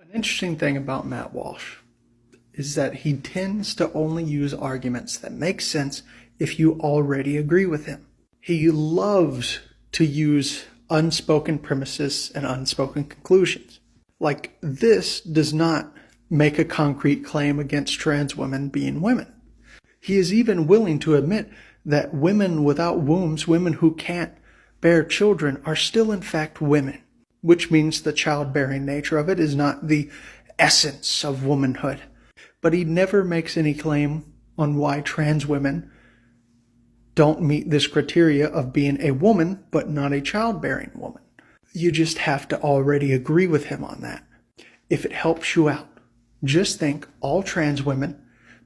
An interesting thing about Matt Walsh is that he tends to only use arguments that make sense if you already agree with him. He loves to use unspoken premises and unspoken conclusions. Like, this does not make a concrete claim against trans women being women. He is even willing to admit that women without wombs, women who can't bear children, are still in fact women, which means the childbearing nature of it is not the essence of womanhood. But he never makes any claim on why trans women don't meet this criteria of being a woman, but not a childbearing woman. You just have to already agree with him on that. If it helps you out, just think all trans women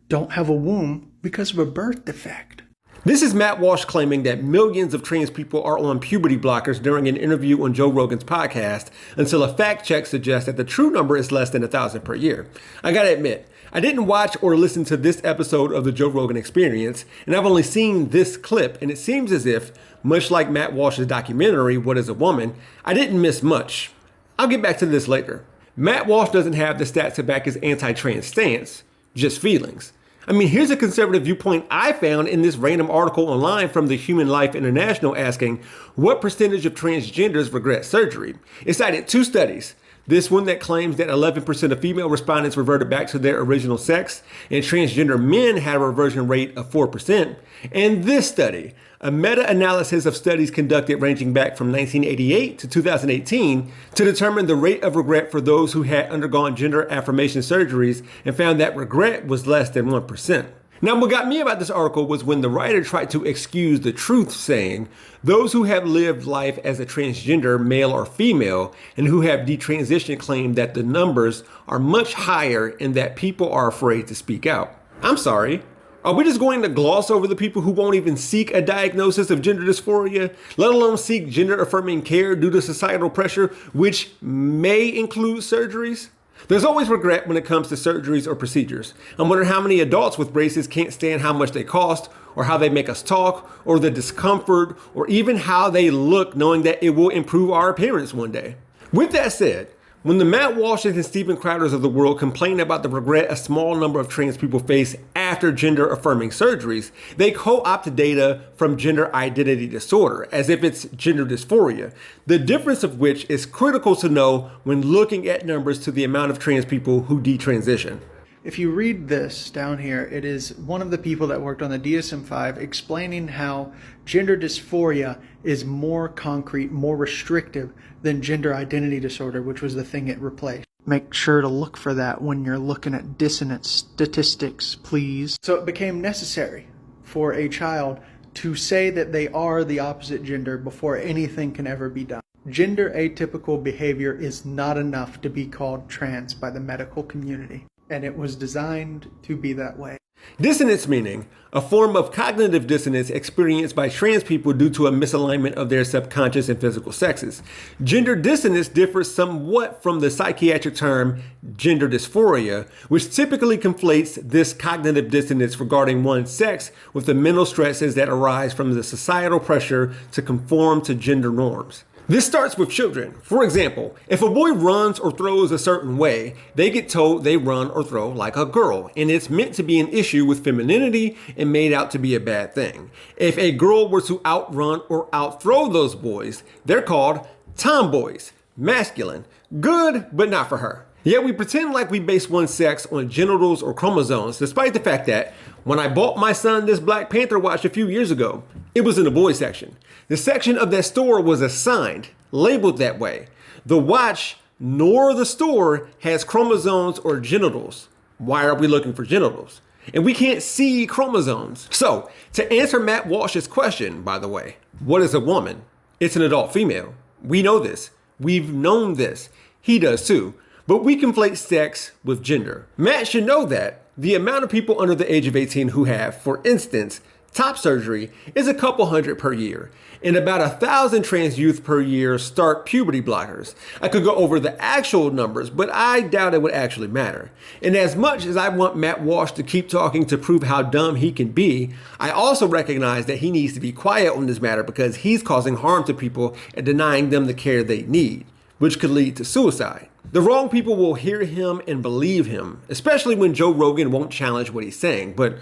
don't have a womb because of a birth defect. This is Matt Walsh claiming that millions of trans people are on puberty blockers during an interview on Joe Rogan's podcast, until a fact check suggests that the true number is less than 1,000 per year. I gotta admit, I didn't watch or listen to this episode of the Joe Rogan Experience, and I've only seen this clip, and it seems as if, much like Matt Walsh's documentary, What is a Woman, I didn't miss much. I'll get back to this later. Matt Walsh doesn't have the stats to back his anti-trans stance, just feelings. I mean, here's a conservative viewpoint I found in this random article online from the Human Life International asking, what percentage of transgenders regret surgery? It cited two studies. This one that claims that 11% of female respondents reverted back to their original sex, and transgender men had a reversion rate of 4%. And this study, a meta-analysis of studies conducted ranging back from 1988 to 2018 to determine the rate of regret for those who had undergone gender affirmation surgeries, and found that regret was less than 1%. Now, what got me about this article was when the writer tried to excuse the truth, saying, those who have lived life as a transgender, male or female, and who have detransitioned claim that the numbers are much higher and that people are afraid to speak out. I'm sorry. Are we just going to gloss over the people who won't even seek a diagnosis of gender dysphoria, let alone seek gender-affirming care due to societal pressure, which may include surgeries? There's always regret when it comes to surgeries or procedures. I wonder how many adults with braces can't stand how much they cost, or how they make us talk, or the discomfort, or even how they look knowing that it will improve our appearance one day. With that said, when the Matt Walshes and Steven Crowders of the world complain about the regret a small number of trans people face after gender-affirming surgeries, they co-opt data from gender identity disorder, as if it's gender dysphoria, the difference of which is critical to know when looking at numbers to the amount of trans people who detransition. If you read this down here, it is one of the people that worked on the DSM-5 explaining how gender dysphoria is more concrete, more restrictive than gender identity disorder, which was the thing it replaced. Make sure to look for that when you're looking at dissonance statistics, please. So it became necessary for a child to say that they are the opposite gender before anything can ever be done. Gender atypical behavior is not enough to be called trans by the medical community. And it was designed to be that way. Dissonance meaning a form of cognitive dissonance experienced by trans people due to a misalignment of their subconscious and physical sexes. Gender dissonance differs somewhat from the psychiatric term gender dysphoria, which typically conflates this cognitive dissonance regarding one's sex with the mental stresses that arise from the societal pressure to conform to gender norms. This starts with children. For example, if a boy runs or throws a certain way, they get told they run or throw like a girl, and it's meant to be an issue with femininity and made out to be a bad thing. If a girl were to outrun or outthrow those boys, they're called tomboys, masculine, good, but not for her. Yet we pretend like we base one's sex on genitals or chromosomes, despite the fact that when I bought my son this Black Panther watch a few years ago, it was in the boys section. The section of that store was assigned, labeled that way. The watch nor the store has chromosomes or genitals. Why are we looking for genitals? And we can't see chromosomes. So, to answer Matt Walsh's question, by the way, what is a woman? It's an adult female. We know this. We've known this. He does too. But we conflate sex with gender. Matt should know that the amount of people under the age of 18 who have, for instance, top surgery is a couple hundred per year, and about 1,000 trans youth per year start puberty blockers. I could go over the actual numbers, but I doubt it would actually matter. And as much as I want Matt Walsh to keep talking to prove how dumb he can be, I also recognize that he needs to be quiet on this matter because he's causing harm to people and denying them the care they need, which could lead to suicide. The wrong people will hear him and believe him, especially when Joe Rogan won't challenge what he's saying. But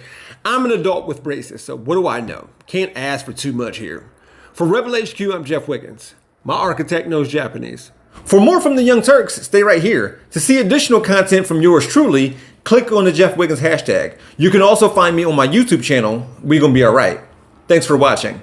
I'm an adult with braces, so what do I know? Can't ask for too much here. For Rebel HQ, I'm Jeff Wiggins. My architect knows Japanese. For more from the Young Turks, stay right here. To see additional content from yours truly, click on the Jeff Wiggins hashtag. You can also find me on my YouTube channel, We Gonna Be Alright. Thanks for watching.